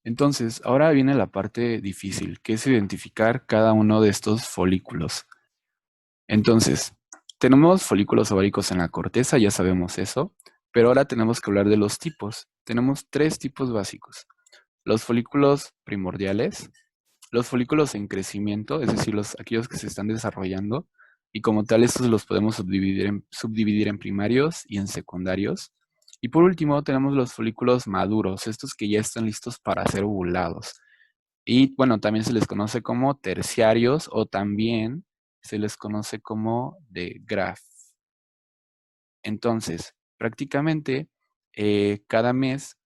Entonces, ahora viene la parte difícil, que es identificar cada uno de estos folículos. Entonces, tenemos folículos ováricos en la corteza, ya sabemos eso, pero ahora tenemos que hablar de los tipos. Tenemos tres tipos básicos. Los folículos primordiales, los folículos en crecimiento, es decir, aquellos que se están desarrollando, y como tal estos los podemos subdividir en primarios y en secundarios. Y por último tenemos los folículos maduros, estos que ya están listos para ser ovulados. Y bueno, también se les conoce como terciarios o también se les conoce como de Graf. Entonces, prácticamente cada mes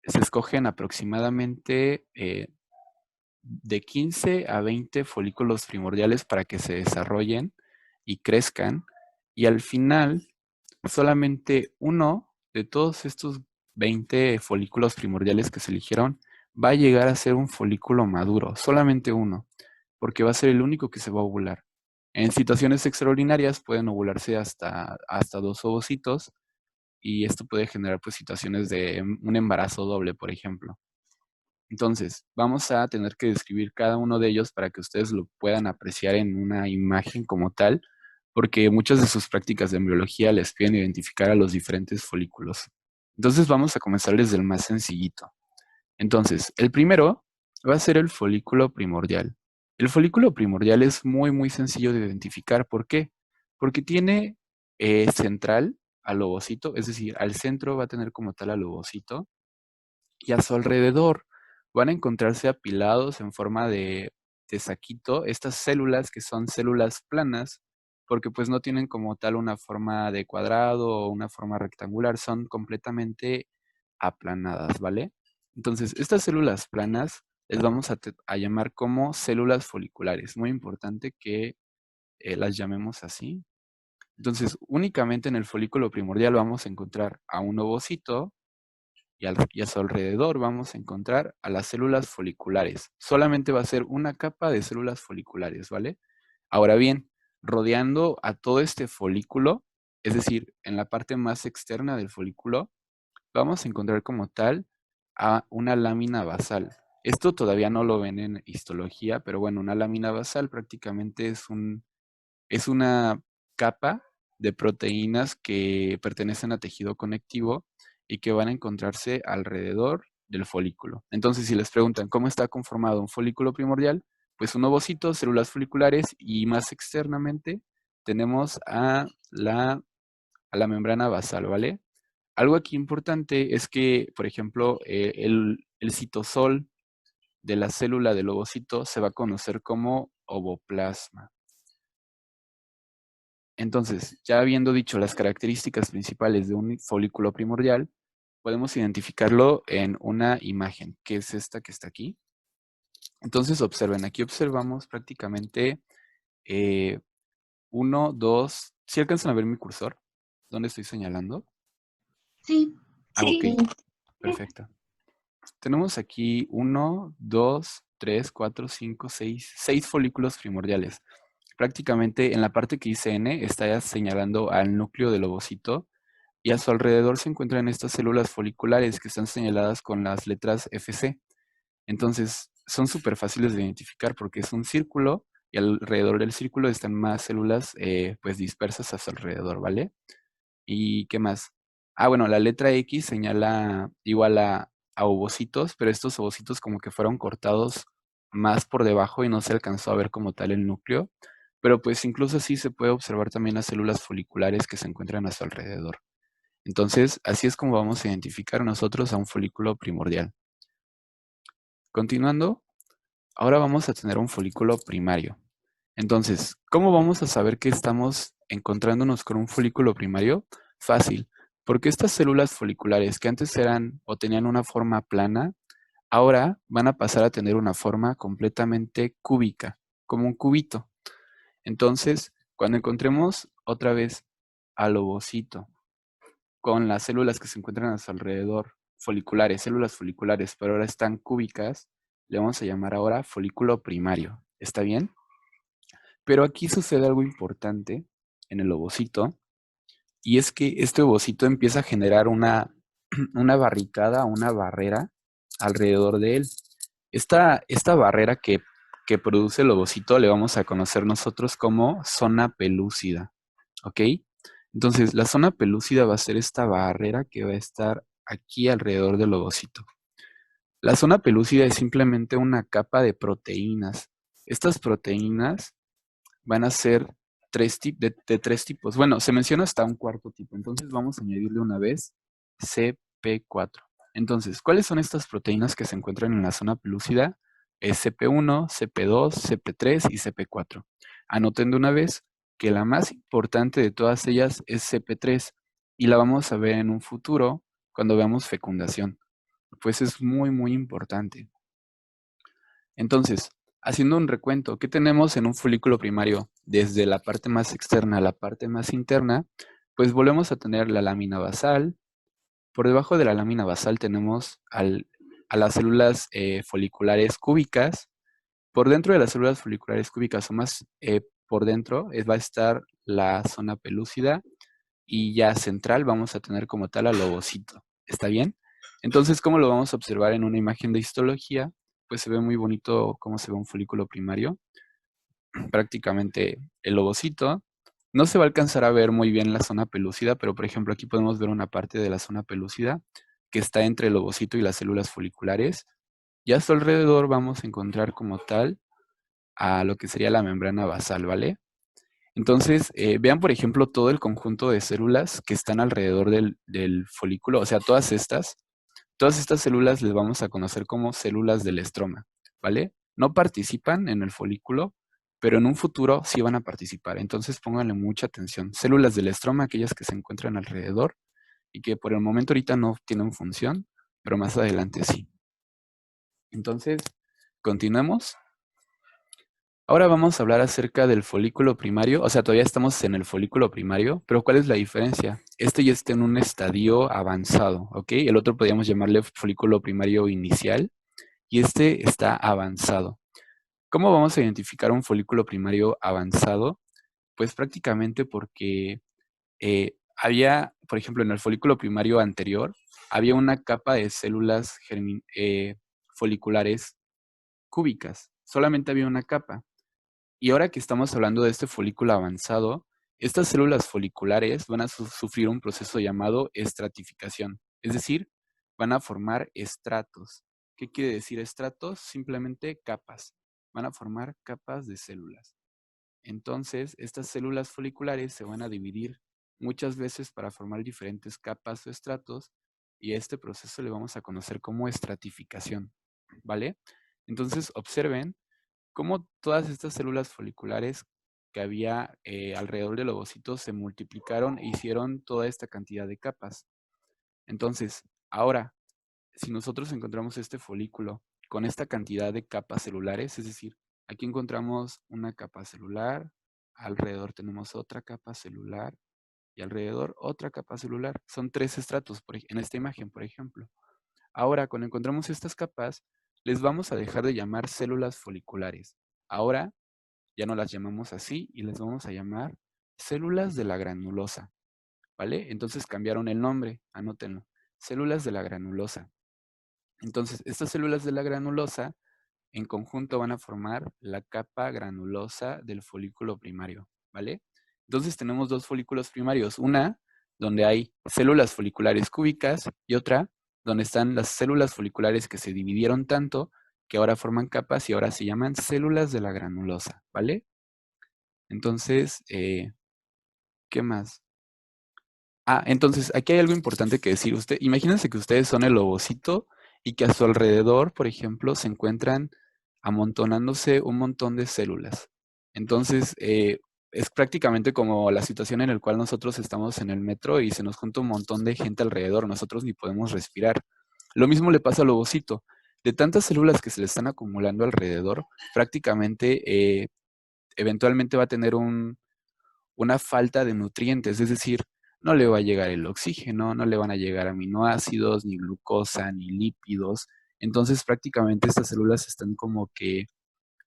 se escogen aproximadamente de 15 a 20 folículos primordiales para que se desarrollen y crezcan. Y al final, solamente uno de todos estos 20 folículos primordiales que se eligieron va a llegar a ser un folículo maduro, solamente uno, porque va a ser el único que se va a ovular. En situaciones extraordinarias pueden ovularse hasta dos ovocitos y esto puede generar pues situaciones de un embarazo doble, por ejemplo. Entonces, vamos a tener que describir cada uno de ellos para que ustedes lo puedan apreciar en una imagen como tal, porque muchas de sus prácticas de embriología les piden identificar a los diferentes folículos. Entonces, vamos a comenzar desde el más sencillito. Entonces, el primero va a ser el folículo primordial. El folículo primordial es muy, muy sencillo de identificar. ¿Por qué? Porque tiene central al ovocito, es decir, al centro va a tener como tal al ovocito, y a su alrededor van a encontrarse apilados en forma de saquito estas células que son células planas, porque pues no tienen como tal una forma de cuadrado o una forma rectangular, son completamente aplanadas, ¿vale? Entonces, estas células planas les vamos a llamar como células foliculares. Muy importante que las llamemos así. Entonces, únicamente en el folículo primordial vamos a encontrar a un ovocito, y a su alrededor vamos a encontrar a las células foliculares. Solamente va a ser una capa de células foliculares, ¿vale? Ahora bien, rodeando a todo este folículo, es decir, en la parte más externa del folículo, vamos a encontrar como tal a una lámina basal. Esto todavía no lo ven en histología, pero bueno, una lámina basal prácticamente es una capa de proteínas que pertenecen a tejido conectivo y que van a encontrarse alrededor del folículo. Entonces, si les preguntan cómo está conformado un folículo primordial, pues un ovocito, células foliculares y más externamente tenemos a la membrana basal, ¿vale? Algo aquí importante es que, por ejemplo, el citosol de la célula del ovocito se va a conocer como ovoplasma. Entonces, ya habiendo dicho las características principales de un folículo primordial, podemos identificarlo en una imagen, que es esta que está aquí. Entonces, observen, aquí observamos prácticamente eh, uno, dos, ¿sí alcanzan a ver mi cursor? ¿Dónde estoy señalando? Sí, Ah, ok, sí. perfecto. Tenemos aquí uno, dos, tres, cuatro, cinco, seis folículos primordiales. Prácticamente en la parte que dice N está señalando al núcleo del ovocito y a su alrededor se encuentran estas células foliculares que están señaladas con las letras FC. Entonces, son súper fáciles de identificar porque es un círculo y alrededor del círculo están más células pues dispersas a su alrededor, ¿vale? ¿Y qué más? Ah, bueno, la letra X señala igual a ovocitos, pero estos ovocitos como que fueron cortados más por debajo y no se alcanzó a ver como tal el núcleo. Pero pues incluso así se puede observar también las células foliculares que se encuentran a su alrededor. Entonces, así es como vamos a identificar nosotros a un folículo primordial. Continuando, ahora vamos a tener un folículo primario. Entonces, ¿cómo vamos a saber que estamos encontrándonos con un folículo primario? Fácil, porque estas células foliculares que antes eran o tenían una forma plana, ahora van a pasar a tener una forma completamente cúbica, como un cubito. Entonces, cuando encontremos otra vez al ovocito con las células que se encuentran a su alrededor, foliculares, células foliculares, pero ahora están cúbicas, le vamos a llamar ahora folículo primario. ¿Está bien? Pero aquí sucede algo importante en el ovocito, y es que este ovocito empieza a generar una barricada, una barrera alrededor de él. Esta barrera que produce el ovocito le vamos a conocer nosotros como zona pelúcida, ¿ok? Entonces, la zona pelúcida va a ser esta barrera que va a estar aquí alrededor del ovocito. La zona pelúcida es simplemente una capa de proteínas. Estas proteínas van a ser de tres tipos. Bueno, se menciona hasta un cuarto tipo, entonces vamos a añadirle una vez CP4. Entonces, ¿cuáles son estas proteínas que se encuentran en la zona pelúcida? Es CP1, CP2, CP3 y CP4. Anoten de una vez que la más importante de todas ellas es CP3 y la vamos a ver en un futuro cuando veamos fecundación, pues es muy, muy importante. Entonces, haciendo un recuento, ¿qué tenemos en un folículo primario? Desde la parte más externa a la parte más interna, pues volvemos a tener la lámina basal. Por debajo de la lámina basal tenemos a las células foliculares cúbicas. Por dentro de las células foliculares cúbicas o más por dentro va a estar la zona pelúcida y ya central vamos a tener como tal al ovocito. ¿Está bien? Entonces, ¿cómo lo vamos a observar en una imagen de histología? Pues se ve muy bonito cómo se ve un folículo primario. Prácticamente el ovocito. No se va a alcanzar a ver muy bien la zona pelúcida, pero por ejemplo aquí podemos ver una parte de la zona pelúcida que está entre el ovocito y las células foliculares. Y a su alrededor vamos a encontrar como tal a lo que sería la membrana basal, ¿vale? Entonces, vean, por ejemplo, todo el conjunto de células que están alrededor del folículo, o sea, todas estas células les vamos a conocer como células del estroma, ¿vale? No participan en el folículo, pero en un futuro sí van a participar. Entonces, pónganle mucha atención. Células del estroma, aquellas que se encuentran alrededor y que por el momento ahorita no tienen función, pero más adelante sí. Entonces, continuemos. Ahora vamos a hablar acerca del folículo primario, o sea, todavía estamos en el folículo primario, pero ¿cuál es la diferencia? Este ya está en un estadio avanzado, ¿ok? El otro podríamos llamarle folículo primario inicial y este está avanzado. ¿Cómo vamos a identificar un folículo primario avanzado? Pues prácticamente porque había, por ejemplo, en el folículo primario anterior, había una capa de células foliculares cúbicas, solamente había una capa. Y ahora que estamos hablando de este folículo avanzado, estas células foliculares van a sufrir un proceso llamado estratificación, es decir, van a formar estratos. ¿Qué quiere decir estratos? Simplemente capas. Van a formar capas de células. Entonces, estas células foliculares se van a dividir muchas veces para formar diferentes capas o estratos y a este proceso le vamos a conocer como estratificación, ¿vale? Entonces, observen cómo todas estas células foliculares que había alrededor del ovocito se multiplicaron e hicieron toda esta cantidad de capas. Entonces, ahora, si nosotros encontramos este folículo con esta cantidad de capas celulares, es decir, aquí encontramos una capa celular, alrededor tenemos otra capa celular y alrededor otra capa celular. Son tres estratos en esta imagen, por ejemplo. Ahora, cuando encontramos estas capas, les vamos a dejar de llamar células foliculares. Ahora ya no las llamamos así y les vamos a llamar células de la granulosa, ¿vale? Entonces cambiaron el nombre, anótenlo, células de la granulosa. Entonces, estas células de la granulosa en conjunto van a formar la capa granulosa del folículo primario, ¿vale? Entonces tenemos dos folículos primarios, una donde hay células foliculares cúbicas y otra donde están las células foliculares que se dividieron tanto que ahora forman capas y ahora se llaman células de la granulosa, ¿vale? Entonces, ¿qué más? Entonces, aquí hay algo importante que decir. Imagínense que ustedes son el ovocito y que a su alrededor, por ejemplo, se encuentran amontonándose un montón de células. Entonces, es prácticamente como la situación en la cual nosotros estamos en el metro y se nos junta un montón de gente alrededor, nosotros ni podemos respirar. Lo mismo le pasa al ovocito. De tantas células que se le están acumulando alrededor, prácticamente, eventualmente va a tener una falta de nutrientes, es decir, no le va a llegar el oxígeno, no le van a llegar aminoácidos, ni glucosa, ni lípidos. Entonces prácticamente estas células están como que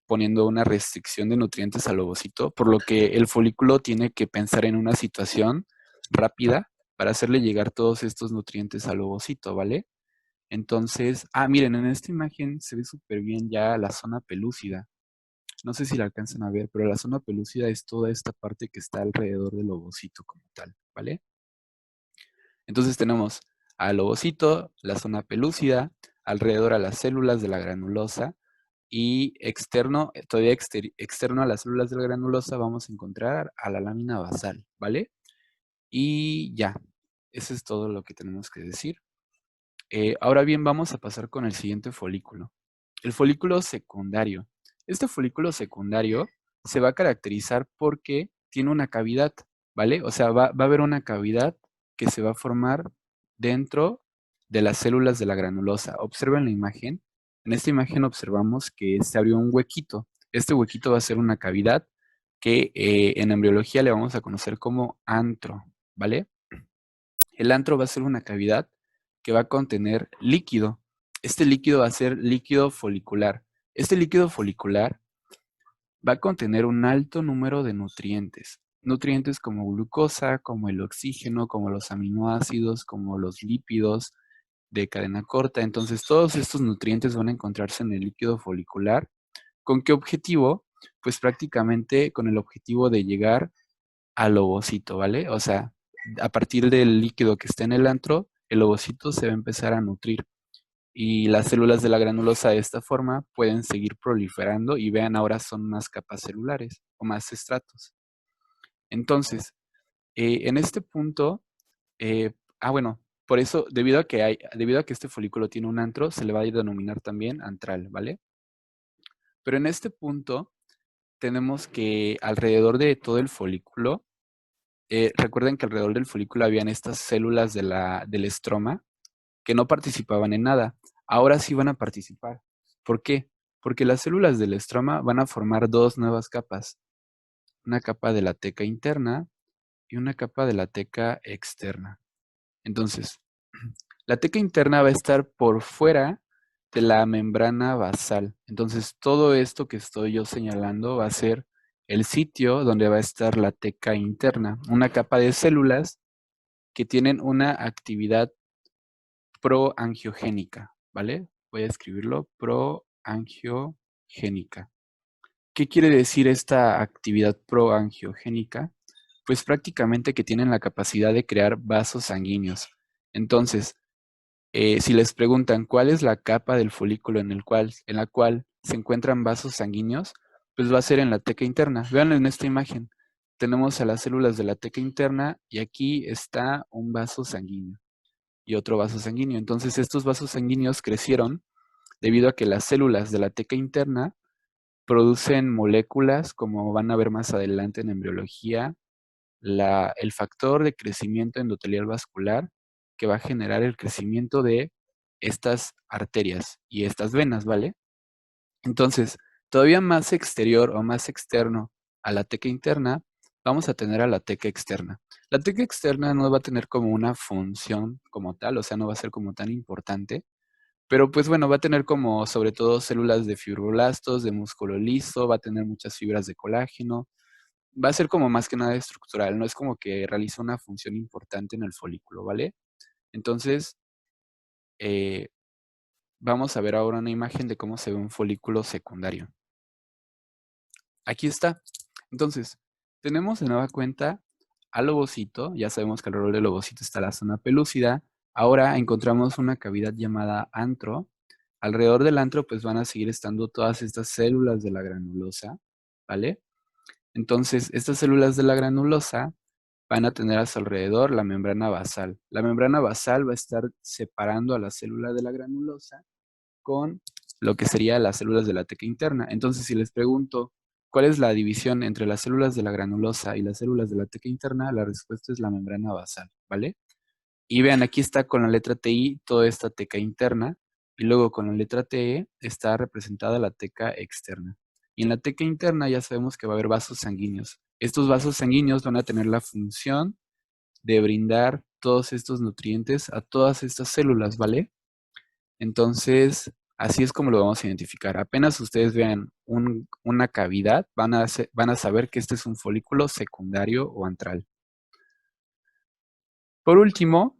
poniendo una restricción de nutrientes al ovocito, por lo que el folículo tiene que pensar en una situación rápida para hacerle llegar todos estos nutrientes al ovocito, ¿vale? Entonces, miren, en esta imagen se ve súper bien ya la zona pelúcida. No sé si la alcanzan a ver, pero la zona pelúcida es toda esta parte que está alrededor del ovocito como tal, ¿vale? Entonces tenemos al ovocito, la zona pelúcida, alrededor a las células de la granulosa y externo, todavía externo a las células de la granulosa vamos a encontrar a la lámina basal, ¿vale? Y ya, eso es todo lo que tenemos que decir. Ahora bien, vamos a pasar con el siguiente folículo. El folículo secundario. Este folículo secundario se va a caracterizar porque tiene una cavidad, ¿vale? O sea, va a haber una cavidad que se va a formar dentro de las células de la granulosa. Observen la imagen. En esta imagen observamos que se abrió un huequito. Este huequito va a ser una cavidad que en embriología le vamos a conocer como antro, ¿vale? El antro va a ser una cavidad que va a contener líquido. Este líquido va a ser líquido folicular. Este líquido folicular va a contener un alto número de nutrientes. Nutrientes como glucosa, como el oxígeno, como los aminoácidos, como los lípidos de cadena corta. Entonces, todos estos nutrientes van a encontrarse en el líquido folicular. ¿Con qué objetivo? Pues prácticamente con el objetivo de llegar al ovocito, ¿vale? O sea, a partir del líquido que está en el antro, el ovocito se va a empezar a nutrir y las células de la granulosa de esta forma pueden seguir proliferando y vean ahora son más capas celulares o más estratos. Entonces, en este punto, bueno, por eso, debido a que este folículo tiene un antro, se le va a denominar también antral, ¿vale? Pero en este punto tenemos que alrededor de todo el folículo, recuerden que alrededor del folículo habían estas células del estroma que no participaban en nada. Ahora sí van a participar. ¿Por qué? Porque las células del estroma van a formar dos nuevas capas. Una capa de la teca interna y una capa de la teca externa. Entonces, la teca interna va a estar por fuera de la membrana basal. Entonces, todo esto que estoy yo señalando va a ser el sitio donde va a estar la teca interna, una capa de células que tienen una actividad proangiogénica, ¿vale? Voy a escribirlo, proangiogénica. ¿Qué quiere decir esta actividad proangiogénica? Pues prácticamente que tienen la capacidad de crear vasos sanguíneos. Entonces, si les preguntan cuál es la capa del folículo en la cual se encuentran vasos sanguíneos, pues va a ser en la teca interna. Vean en esta imagen. Tenemos a las células de la teca interna y aquí está un vaso sanguíneo y otro vaso sanguíneo. Entonces, estos vasos sanguíneos crecieron debido a que las células de la teca interna producen moléculas, como van a ver más adelante en embriología, el factor de crecimiento endotelial vascular que va a generar el crecimiento de estas arterias y estas venas, ¿vale? Entonces, todavía más exterior o más externo a la teca interna, vamos a tener a la teca externa. La teca externa no va a tener como una función como tal, o sea, no va a ser como tan importante, pero pues bueno, va a tener como sobre todo células de fibroblastos, de músculo liso, va a tener muchas fibras de colágeno, va a ser como más que nada estructural, no es como que realiza una función importante en el folículo, ¿vale? Entonces, eh, vamos a ver ahora una imagen de cómo se ve un folículo secundario. Aquí está. Entonces, tenemos de nueva cuenta al ovocito, ya sabemos que alrededor del ovocito está la zona pelúcida. Ahora encontramos una cavidad llamada antro. Alrededor del antro pues van a seguir estando todas estas células de la granulosa, ¿vale? Entonces, estas células de la granulosa van a tener a su alrededor la membrana basal. La membrana basal va a estar separando a la célula de la granulosa con lo que serían las células de la teca interna. Entonces, si les pregunto, ¿cuál es la división entre las células de la granulosa y las células de la teca interna? La respuesta es la membrana basal, ¿vale? Y vean, aquí está con la letra TI toda esta teca interna y luego con la letra TE está representada la teca externa. Y en la teca interna ya sabemos que va a haber vasos sanguíneos. Estos vasos sanguíneos van a tener la función de brindar todos estos nutrientes a todas estas células, ¿vale? Entonces, así es como lo vamos a identificar. Apenas ustedes vean una cavidad, van a saber que este es un folículo secundario o antral. Por último,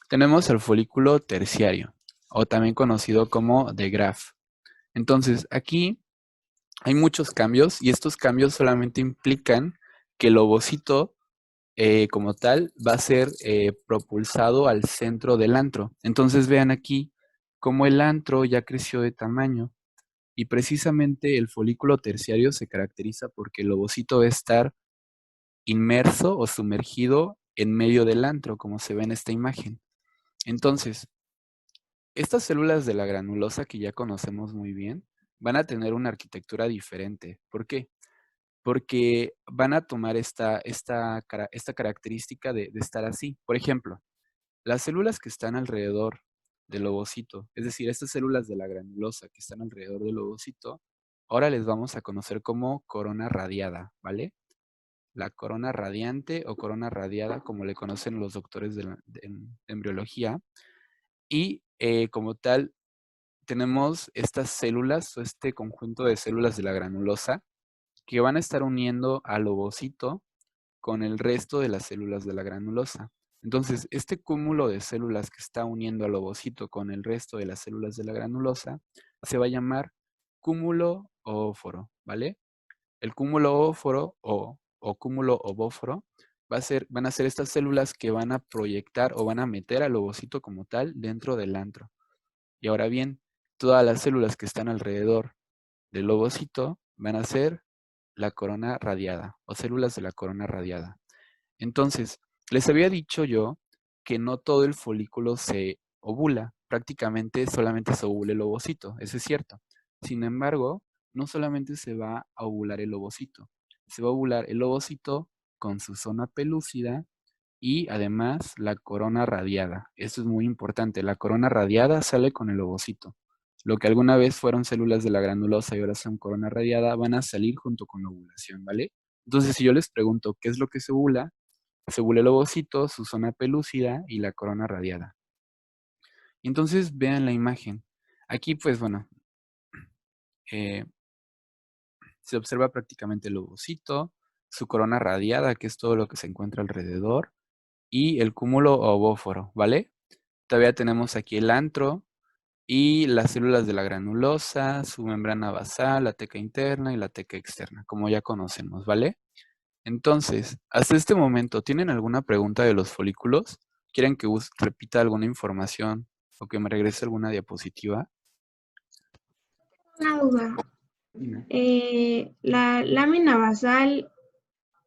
tenemos el folículo terciario. o también conocido como The Graph. Entonces, aquí hay muchos cambios y estos cambios solamente implican que el ovocito como tal va a ser propulsado al centro del antro. Entonces vean aquí cómo el antro ya creció de tamaño y precisamente el folículo terciario se caracteriza porque el ovocito va a estar inmerso o sumergido en medio del antro, como se ve en esta imagen. Entonces, estas células de la granulosa que ya conocemos muy bien van a tener una arquitectura diferente. ¿Por qué? Porque van a tomar esta característica de estar así. Por ejemplo, las células que están alrededor del ovocito, es decir, estas células de la granulosa que están alrededor del ovocito, ahora les vamos a conocer como corona radiada, ¿vale? La corona radiante o corona radiada, como le conocen los doctores en embriología. Y como tal, tenemos estas células o este conjunto de células de la granulosa que van a estar uniendo al ovocito con el resto de las células de la granulosa. Entonces, este cúmulo de células que está uniendo al ovocito con el resto de las células de la granulosa se va a llamar cúmulo ovóforo, ¿vale? El cúmulo ovóforo o cúmulo ovóforo van a ser estas células que van a proyectar o van a meter al ovocito como tal dentro del antro. Y ahora bien, todas las células que están alrededor del ovocito van a ser la corona radiada o células de la corona radiada. Entonces, les había dicho yo que no todo el folículo se ovula, prácticamente solamente se ovula el ovocito, eso es cierto. Sin embargo, no solamente se va a ovular el ovocito, se va a ovular el ovocito con su zona pelúcida y además la corona radiada. Esto es muy importante, la corona radiada sale con el ovocito. Lo que alguna vez fueron células de la granulosa y ahora son corona radiada, van a salir junto con la ovulación, ¿vale? Entonces, si yo les pregunto qué es lo que se ovula el ovocito, su zona pelúcida y la corona radiada. Y entonces vean la imagen. Aquí, pues bueno, eh, se observa prácticamente el ovocito, su corona radiada, que es todo lo que se encuentra alrededor, y el cúmulo ovóforo, ¿vale? Todavía tenemos aquí el antro y las células de la granulosa, su membrana basal, la teca interna y la teca externa, como ya conocemos, ¿vale? Entonces, hasta este momento, ¿tienen alguna pregunta de los folículos? ¿Quieren que repita alguna información o que me regrese alguna diapositiva? Una duda. Dime. ¿La lámina basal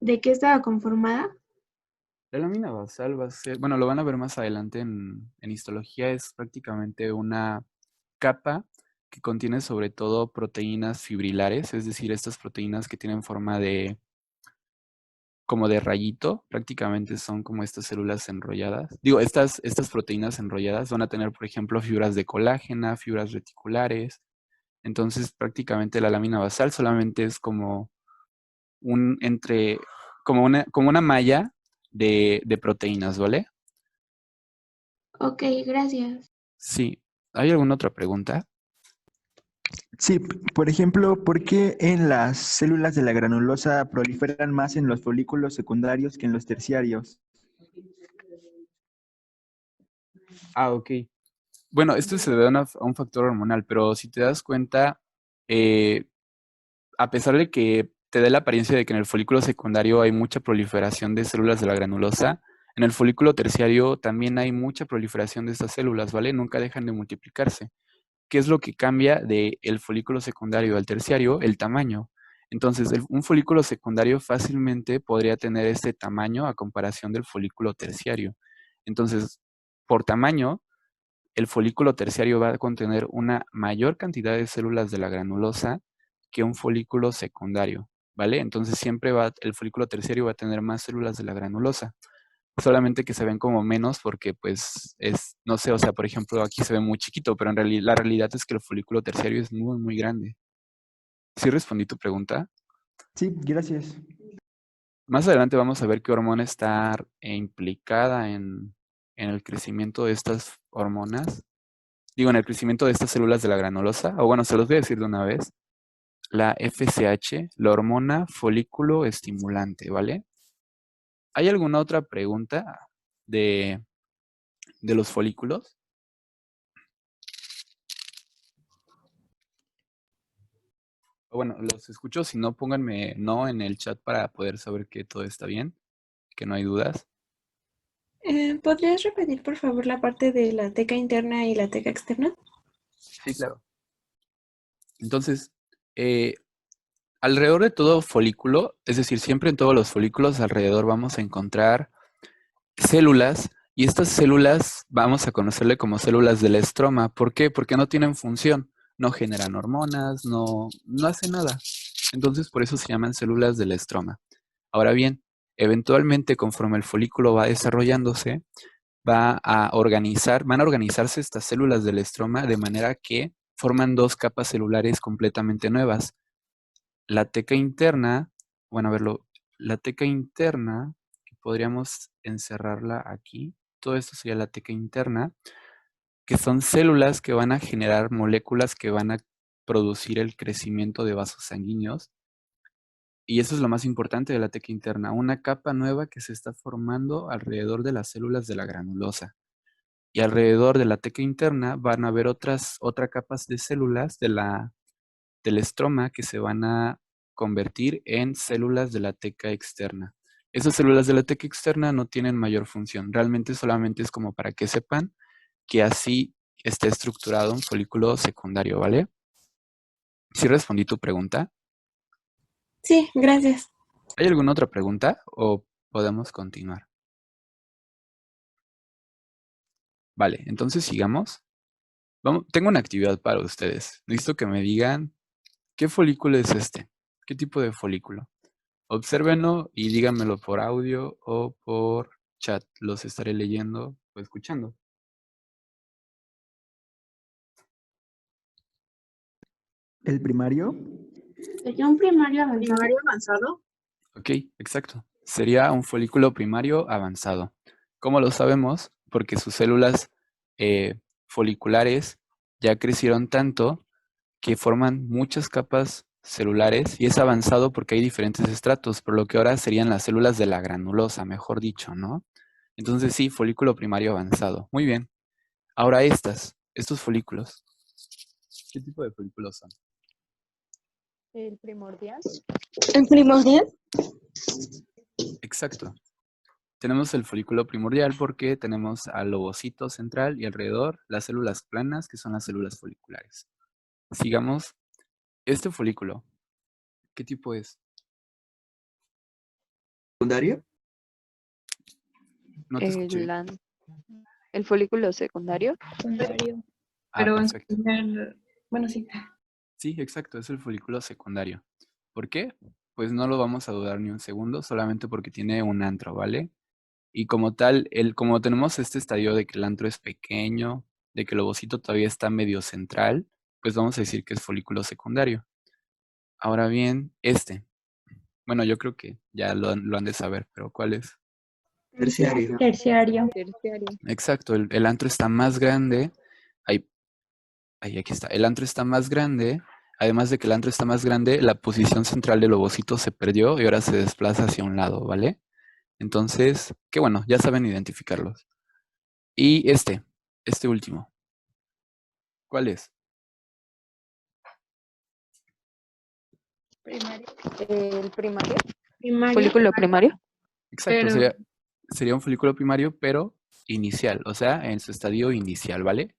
de qué estaba conformada? La lámina basal va a ser, bueno, lo van a ver más adelante en histología, es prácticamente una capa que contiene sobre todo proteínas fibrilares, es decir, estas proteínas que tienen forma de, como de rayito, prácticamente son como estas células enrolladas. Digo, estas proteínas enrolladas van a tener, por ejemplo, fibras de colágena, fibras reticulares. Entonces, prácticamente la lámina basal solamente es como un entre, como una malla de proteínas, ¿vale? Ok, gracias. Sí. ¿Hay alguna otra pregunta? Sí, por ejemplo, ¿por qué en las células de la granulosa proliferan más en los folículos secundarios que en los terciarios? Ah, ok. Bueno, esto se debe a, a un factor hormonal, pero si te das cuenta, eh, a pesar de que te dé la apariencia de que en el folículo secundario hay mucha proliferación de células de la granulosa, en el folículo terciario también hay mucha proliferación de estas células, ¿vale? Nunca dejan de multiplicarse. ¿Qué es lo que cambia del folículo secundario al terciario? El tamaño. Entonces, un folículo secundario fácilmente podría tener este tamaño a comparación del folículo terciario. Entonces, por tamaño, el folículo terciario va a contener una mayor cantidad de células de la granulosa que un folículo secundario, ¿vale? Entonces siempre el folículo terciario va a tener más células de la granulosa, solamente que se ven como menos porque pues es, no sé, o sea, por ejemplo, aquí se ve muy chiquito, pero en realidad la realidad es que el folículo terciario es muy, muy grande. ¿Sí respondí tu pregunta? Sí, gracias. Más adelante vamos a ver qué hormona está implicada en el crecimiento de estas hormonas. Digo, en el crecimiento de estas células de la granulosa, o bueno, se los voy a decir de una vez, la FSH, la hormona folículo estimulante, ¿vale? ¿Hay alguna otra pregunta de, de los folículos? Bueno, los escucho, si no, pónganme no en el chat para poder saber que todo está bien, que no hay dudas. ¿Podrías repetir, por favor, la parte de la teca interna y la teca externa? Sí, claro. Entonces, alrededor de todo folículo, es decir, siempre en todos los folículos alrededor vamos a encontrar células y estas células vamos a conocerle como células del estroma. ¿Por qué? Porque no tienen función, no generan hormonas, no hacen nada. Entonces, por eso se llaman células del estroma. Ahora bien, eventualmente conforme el folículo va desarrollándose, van a organizarse estas células del estroma de manera que forman dos capas celulares completamente nuevas. La teca interna, bueno, a verlo, la teca interna, que podríamos encerrarla aquí, todo esto sería la teca interna, que son células que van a generar moléculas que van a producir el crecimiento de vasos sanguíneos. Y eso es lo más importante de la teca interna, una capa nueva que se está formando alrededor de las células de la granulosa. Y alrededor de la teca interna van a haber otras capas de células del estroma que se van a convertir en células de la teca externa. Esas células de la teca externa no tienen mayor función, realmente solamente es como para que sepan que así está estructurado un folículo secundario, ¿vale? ¿Sí respondí tu pregunta? Sí, gracias. ¿Hay alguna otra pregunta o podemos continuar? Vale, entonces sigamos. Tengo una actividad para ustedes. Necesito que me digan qué folículo es este. ¿Qué tipo de folículo? Obsérvenlo y díganmelo por audio o por chat. Los estaré leyendo o escuchando. ¿El primario? ¿Sería un primario avanzado? ¿Primario avanzado? Ok, exacto. Sería un folículo primario avanzado. ¿Cómo lo sabemos? Porque sus células foliculares ya crecieron tanto que forman muchas capas celulares y es avanzado porque hay diferentes estratos, por lo que ahora serían las células de la granulosa, mejor dicho, ¿no? Entonces sí, folículo primario avanzado. Muy bien. Ahora estos folículos. ¿Qué tipo de folículos son? ¿El primordial? ¿El primordial? Exacto. Tenemos el folículo primordial porque tenemos al ovocito central y alrededor las células planas, que son las células foliculares. Sigamos. Este folículo, ¿qué tipo es? ¿Secundario? No te escuché. El folículo secundario. Secundario. Ah, Pero en perfecto. bueno, sí. Sí, exacto, es el folículo secundario. ¿Por qué? Pues no lo vamos a dudar ni un segundo, solamente porque tiene un antro, ¿vale? Y como tal, como tenemos este estadio de que el antro es pequeño, de que el ovocito todavía está medio central, pues vamos a decir que es folículo secundario. Ahora bien, bueno, yo creo que ya lo han de saber, pero ¿cuál es? Terciario. Terciario. Terciario. Exacto, el antro está más grande. Aquí está. El antro está más grande. Además de que el antro está más grande, la posición central del ovocito se perdió y ahora se desplaza hacia un lado, ¿vale? Entonces, qué bueno, ya saben identificarlos. Y este último, ¿cuál es? Primario. El primario. Primario. Folículo primario. Exacto, Pero sería un folículo primario, pero inicial, o sea, en su estadio inicial, ¿vale?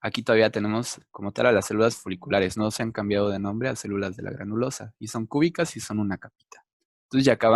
Aquí todavía tenemos como tal a las células foliculares, no se han cambiado de nombre a células de la granulosa, y son cúbicas y son una capita. Entonces ya acabamos.